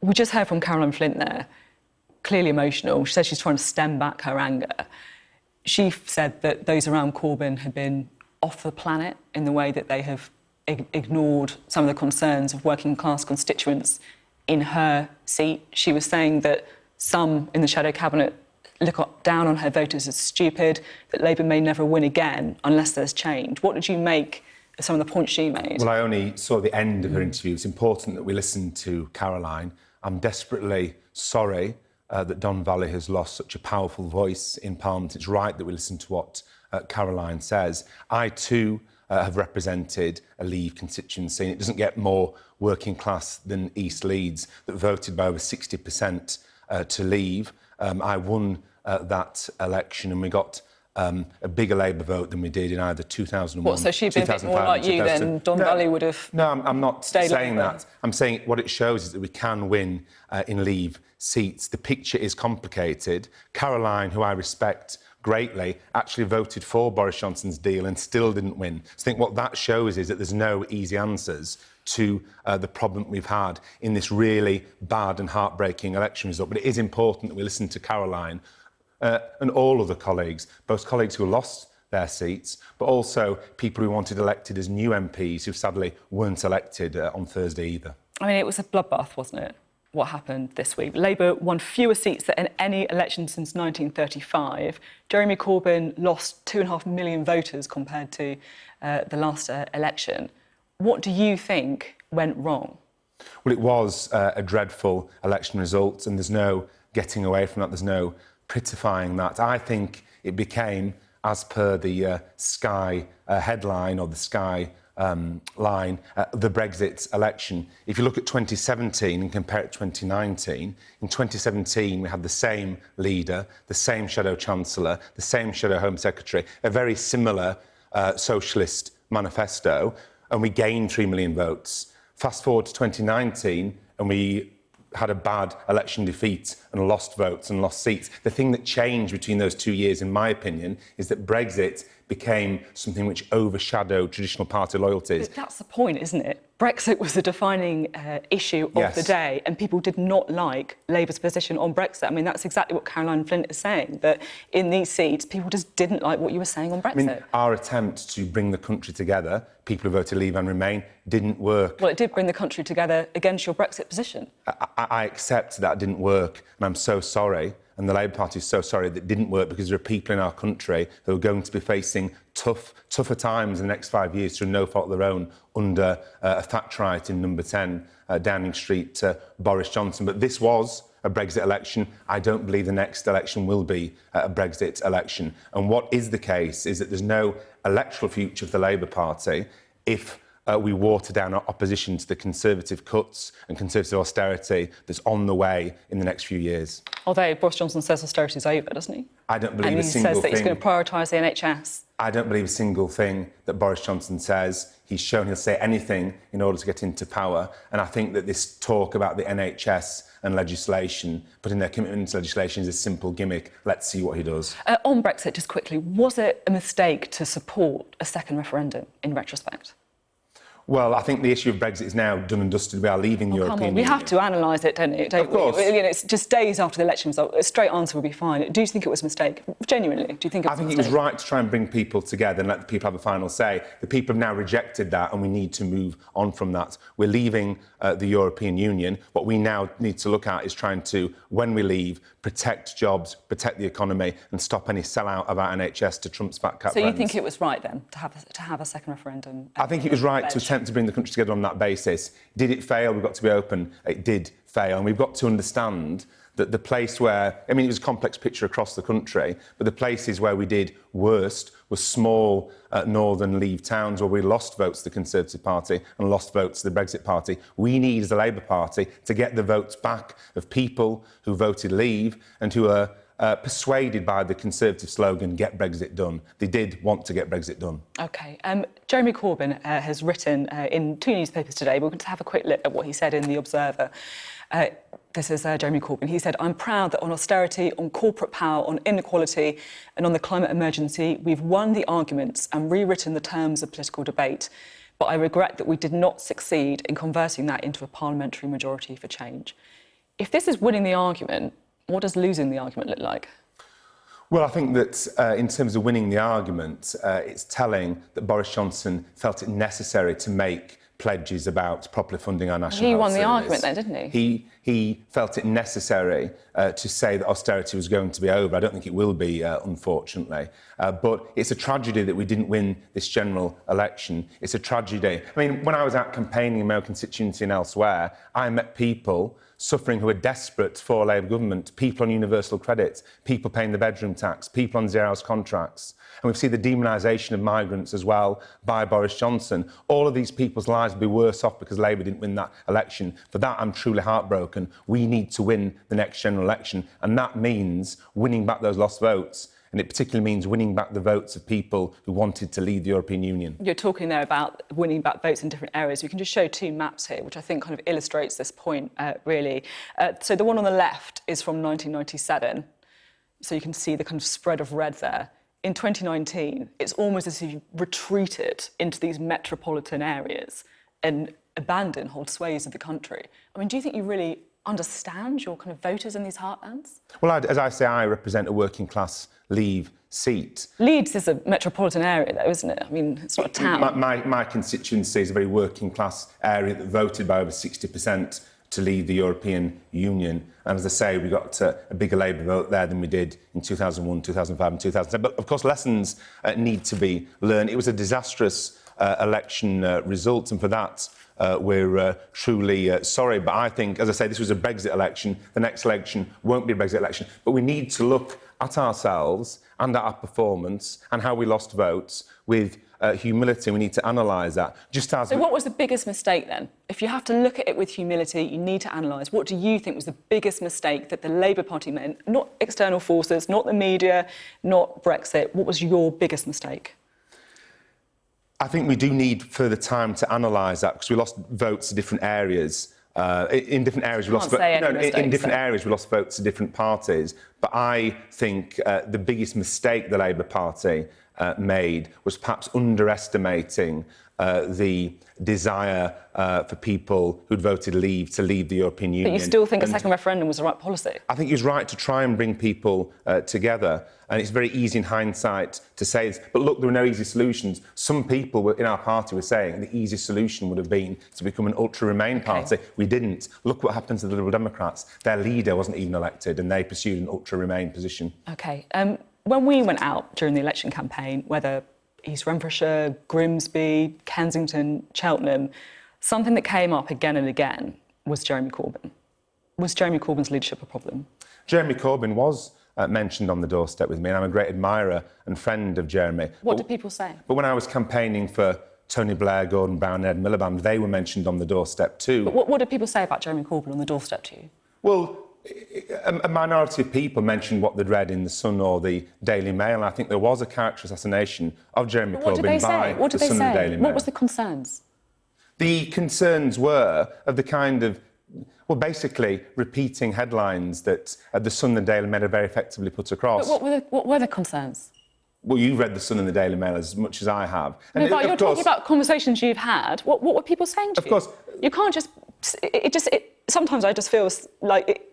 We just heard from Caroline Flint there, clearly emotional. She said she's trying to stem back her anger. She said that those around Corbyn have been off the planet in the way that they have ignored some of the concerns of working-class constituents in her seat. She was saying that some in the shadow cabinet look down on her voters as stupid, that Labour may never win again unless there's change. What did you make of some of the points she made? Well, I only saw the end of her interview. It's important that we listen to Caroline. I'm desperately sorry that Don Valley has lost such a powerful voice in Parliament. It's right that we listen to what Caroline says. I, too, have represented a Leave constituency, and it doesn't get more working class than East Leeds, that voted by over 60% to Leave. I won that election, and we got a bigger Labour vote than we did in either 2001. What, so she'd been a bit more like you then? Don Valley would have. No, I'm not saying that. I'm saying what it shows is that we can win in Leave seats. The picture is complicated. Caroline, who I respect greatly, actually voted for Boris Johnson's deal and still didn't win. So I think what that shows is that there's no easy answers to the problem we've had in this really bad and heartbreaking election result. But it is important that we listen to Caroline and all other colleagues, both colleagues who lost their seats, but also people who wanted elected as new MPs who sadly weren't elected on Thursday either. I mean, it was a bloodbath, wasn't it, what happened this week? Labour won fewer seats than in any election since 1935. Jeremy Corbyn lost 2.5 million voters compared to the last election. What do you think went wrong? Well, it was a dreadful election result, and there's no getting away from that. There's no prettifying that. I think it became, as per the Sky headline or the Sky line, the Brexit election. If you look at 2017 and compare it to 2019, in 2017 we had the same leader, the same Shadow Chancellor, the same Shadow Home Secretary, a very similar socialist manifesto, and we gained 3 million votes. Fast forward to 2019 and we had a bad election defeat and lost votes and lost seats. The thing that changed between those 2 years, in my opinion, is that Brexit became something which overshadowed traditional party loyalties. But that's the point, isn't it? Brexit was the defining issue of the day, and people did not like Labour's position on Brexit. I mean, that's exactly what Caroline Flint is saying, that in these seats, people just didn't like what you were saying on Brexit. I mean, our attempt to bring the country together, people who voted Leave and Remain, didn't work. Well, it did bring the country together against your Brexit position. I accept that didn't work, and I'm so sorry. And the Labour Party is so sorry that it didn't work, because there are people in our country who are going to be facing tougher times in the next 5 years through no fault of their own under a Thatcherite in number 10 Downing Street, Boris Johnson. But this was a Brexit election. I don't believe the next election will be a Brexit election. And what is the case is that there's no electoral future for the Labour Party if we water down our opposition to the Conservative cuts and Conservative austerity that's on the way in the next few years. Although Boris Johnson says austerity is over, doesn't he? I don't believe a single thing. And he says that he's going to prioritise the NHS. I don't believe a single thing that Boris Johnson says. He's shown he'll say anything in order to get into power. And I think that this talk about the NHS and legislation, putting their commitment to legislation, is a simple gimmick. Let's see what he does. On Brexit, just quickly, was it a mistake to support a second referendum in retrospect? Well, I think the issue of Brexit is now done and dusted. We are leaving the European Union. We have to analyse it, don't we? Of course. You know, it's just days after the election result. A straight answer would be fine. Do you think it was a mistake? Genuinely, do you think it was a mistake? I think it was right to try and bring people together and let the people have a final say. The people have now rejected that, and we need to move on from that. We're leaving the European Union. What we now need to look at is trying to, when we leave, protect jobs, protect the economy, and stop any sellout of our NHS to Trump's fat cat friends. So you think it was right, then, to have a second referendum? I think it was right to attempt to bring the country together on that basis. Did it fail? We've got to be open. It did fail, and we've got to understand that the place where, I mean, it was a complex picture across the country, but the places where we did worst were small northern Leave towns where we lost votes to the Conservative Party and lost votes to the Brexit Party. We need, as the Labour Party, to get the votes back of people who voted Leave and who are persuaded by the Conservative slogan, get Brexit done. They did want to get Brexit done. OK. Jeremy Corbyn has written in 2 newspapers today. We're going to have a quick look at what he said in The Observer. This is Jeremy Corbyn. He said, "I'm proud that on austerity, on corporate power, on inequality and on the climate emergency, we've won the arguments and rewritten the terms of political debate. But I regret that we did not succeed in converting that into a parliamentary majority for change." If this is winning the argument, what does losing the argument look like? Well, I think that in terms of winning the argument, it's telling that Boris Johnson felt it necessary to make pledges about properly funding our national health service. He won the argument then, didn't he? He felt it necessary to say that austerity was going to be over. I don't think it will be, unfortunately. But it's a tragedy that we didn't win this general election. It's a tragedy. I mean, when I was out campaigning in my own constituency and elsewhere, I met people suffering who are desperate for a Labour government, people on universal credit, people paying the bedroom tax, people on zero-hours contracts. And we've seen the demonisation of migrants as well by Boris Johnson. All of these people's lives will be worse off because Labour didn't win that election. For that, I'm truly heartbroken. We need to win the next general election, and that means winning back those lost votes. And it particularly means winning back the votes of people who wanted to leave the European Union. You're talking there about winning back votes in different areas. We can just show two maps here, which I think kind of illustrates this point, really. So the one on the left is from 1997. So you can see the kind of spread of red there. In 2019, it's almost as if you've retreated into these metropolitan areas and abandoned whole swathes of the country. I mean, do you think you really understand your kind of voters in these heartlands? Well, as I say, I represent a working-class Leave seat. Leeds is a metropolitan area, though, isn't it? I mean, it's not a town. My constituency is a very working-class area that voted by over 60% to leave the European Union. And as I say, we got a bigger Labour vote there than we did in 2001, 2005 and 2007. But, of course, lessons need to be learned. It was a disastrous election result, and for that, we're truly sorry. But I think, as I say, this was a Brexit election. The next election won't be a Brexit election. But we need to look at ourselves and at our performance and how we lost votes with humility. We need to analyse that. So what was the biggest mistake then? If you have to look at it with humility, you need to analyse. What do you think was the biggest mistake that the Labour Party made? Not external forces, not the media, not Brexit. What was your biggest mistake? I think we do need further time to analyse that because we lost votes to different areas. In different areas, we lost areas, we lost votes to different parties. But I think the biggest mistake the Labour Party made was perhaps underestimating the desire for people who'd voted Leave to leave the European Union. But you still think a second referendum was the right policy? I think it was right to try and bring people together. And it's very easy in hindsight to say this. But look, there were no easy solutions. Some people in our party were saying the easiest solution would have been to become an ultra-Remain party. We didn't. Look what happened to the Liberal Democrats. Their leader wasn't even elected and they pursued an ultra-Remain position. OK. When we went out during the election campaign, whether East Renfrewshire, Grimsby, Kensington, Cheltenham, something that came up again and again was Jeremy Corbyn. Was Jeremy Corbyn's leadership a problem? Jeremy Corbyn was mentioned on the doorstep with me, and I'm a great admirer and friend of Jeremy. What did people say? But when I was campaigning for Tony Blair, Gordon Brown and Ed Miliband, they were mentioned on the doorstep too. But what did people say about Jeremy Corbyn on the doorstep to you? Well, a minority of people mentioned what they'd read in The Sun or the Daily Mail, and I think there was a character assassination of Jeremy Corbyn by The Sun and the Daily Mail. What was the concerns? The concerns were of the kind of, well, basically repeating headlines that The Sun and the Daily Mail had very effectively put across. But what were the concerns? Well, you've read The Sun and the Daily Mail as much as I have. And but you're talking about conversations you've had. What were people saying to you? Of course. You can't just... sometimes I just feel like...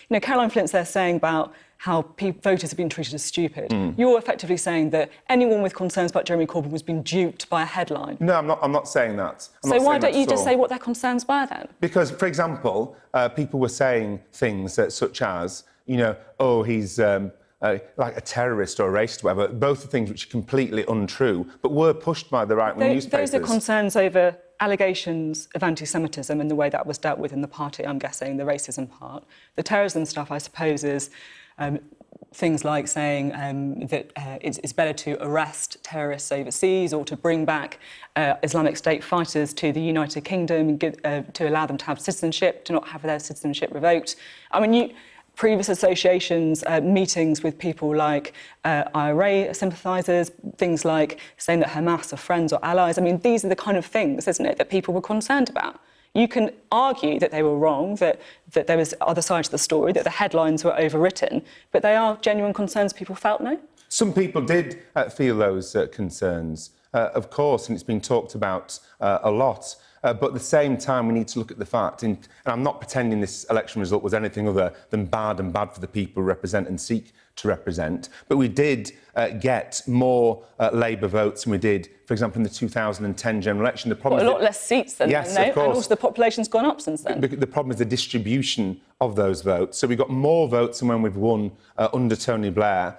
You know, Caroline Flint's there saying about how voters have been treated as stupid. You're effectively saying that anyone with concerns about Jeremy Corbyn was being duped by a headline. No, I'm not saying that. So why don't you just say what their concerns were then? Because, for example, people were saying things such as, you know, oh, he's... like a terrorist or a racist, or whatever, both are things which are completely untrue, but were pushed by the right-wing newspapers. Those are concerns over allegations of anti-Semitism and the way that was dealt with in the party, I'm guessing, the racism part. The terrorism stuff, I suppose, is things like saying that it's better to arrest terrorists overseas or to bring back Islamic State fighters to the United Kingdom to allow them to have citizenship, to not have their citizenship revoked. I mean, previous associations, meetings with people like IRA sympathisers, things like saying that Hamas are friends or allies. I mean, these are the kind of things, isn't it, that people were concerned about. You can argue that they were wrong, that there was other sides to the story, that the headlines were overwritten, but they are genuine concerns people felt, no? Some people did feel those concerns, of course, and it's been talked about a lot. But at the same time, we need to look at the fact, and I'm not pretending this election result was anything other than bad and bad for the people who represent and seek to represent, but we did get more Labour votes than we did, for example, in the 2010 general election. The problem a lot less seats than yes, then, of course. And also the population's gone up since then. The problem is the distribution of those votes. So we got more votes than when we've won under Tony Blair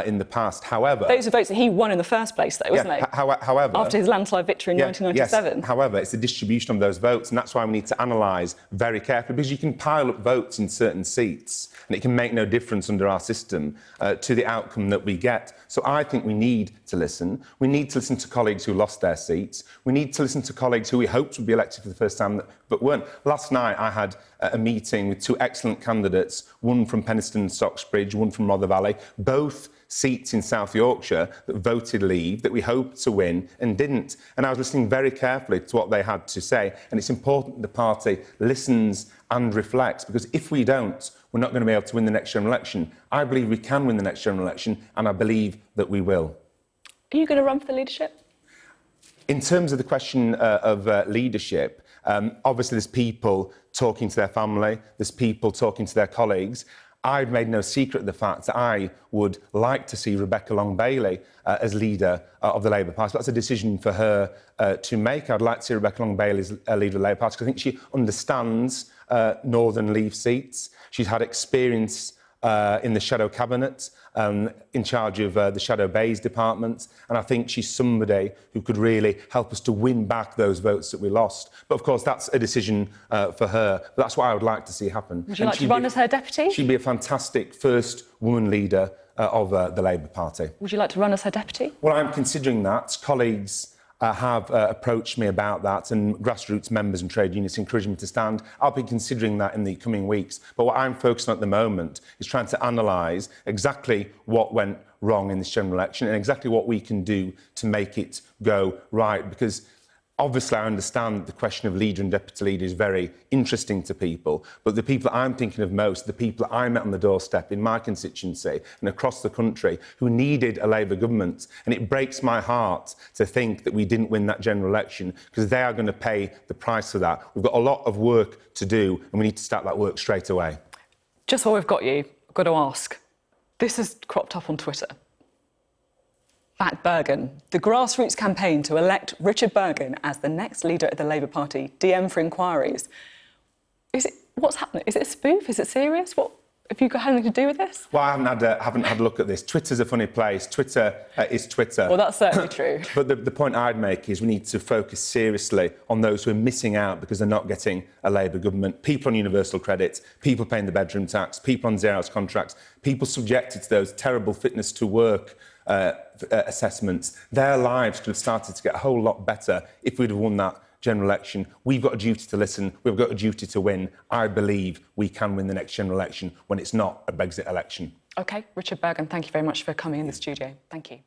in the past. However... Those are votes that he won in the first place, though, wasn't they? However... After his landslide victory in 1997. Yes, however, it's the distribution of those votes, and that's why we need to analyse very carefully, because you can pile up votes in certain seats, and it can make no difference under our system to the outcome that we get. So I think we need to listen. We need to listen to colleagues who lost their seats. We need to listen to colleagues who we hoped would be elected for the first time but weren't. Last night I had a meeting with two excellent candidates, one from Penistone and Stocksbridge, one from Rother Valley, both seats in South Yorkshire that voted Leave, that we hoped to win and didn't. And I was listening very carefully to what they had to say. And it's important the party listens and reflects, because if we don't, we're not going to be able to win the next general election. I believe we can win the next general election, and I believe that we will. Are you going to run for the leadership? In terms of the question of leadership, obviously there's people talking to their family, there's people talking to their colleagues. I've made no secret of the fact that I would like to see Rebecca Long-Bailey as leader of the Labour Party. That's a decision for her to make. I'd like to see Rebecca Long-Bailey as leader of the Labour Party, because I think she understands Northern Leave seats. She's had experience in the Shadow Cabinet, in charge of the Shadow Bays department, and I think she's somebody who could really help us to win back those votes that we lost. But of course, that's a decision for her. But that's what I would like to see happen. Would you like to run as her deputy? She'd be a fantastic first woman leader of the Labour Party. Would you like to run as her deputy? Well, I'm considering that. Colleagues have approached me about that, and grassroots members and trade unions encouraging me to stand. I'll be considering that in the coming weeks. But what I'm focused on at the moment is trying to analyse exactly what went wrong in this general election and exactly what we can do to make it go right, because obviously, I understand that the question of leader and deputy leader is very interesting to people, but the people that I'm thinking of most, the people that I met on the doorstep in my constituency and across the country who needed a Labour government. And it breaks my heart to think that we didn't win that general election, because they are going to pay the price for that. We've got a lot of work to do, and we need to start that work straight away. Just while we've got you, I've got to ask. This has cropped up on Twitter. Back Burgon. The grassroots campaign to elect Richard Burgon as the next leader of the Labour Party. DM for inquiries. What's happening? Is it a spoof? Is it serious? What have you got anything to do with this? Well, I haven't had a look at this. Twitter's a funny place. Twitter is Twitter. Well, that's certainly true. But the point I'd make is we need to focus seriously on those who are missing out because they're not getting a Labour government. People on universal credit, people paying the bedroom tax, people on zero-hours contracts, people subjected to those terrible fitness to work assessments. Their lives could have started to get a whole lot better if we'd have won that general election. We've got a duty to listen. We've got a duty to win. I believe we can win the next general election when it's not a Brexit election. OK, Richard Burgon, thank you very much for coming in the studio. Thank you.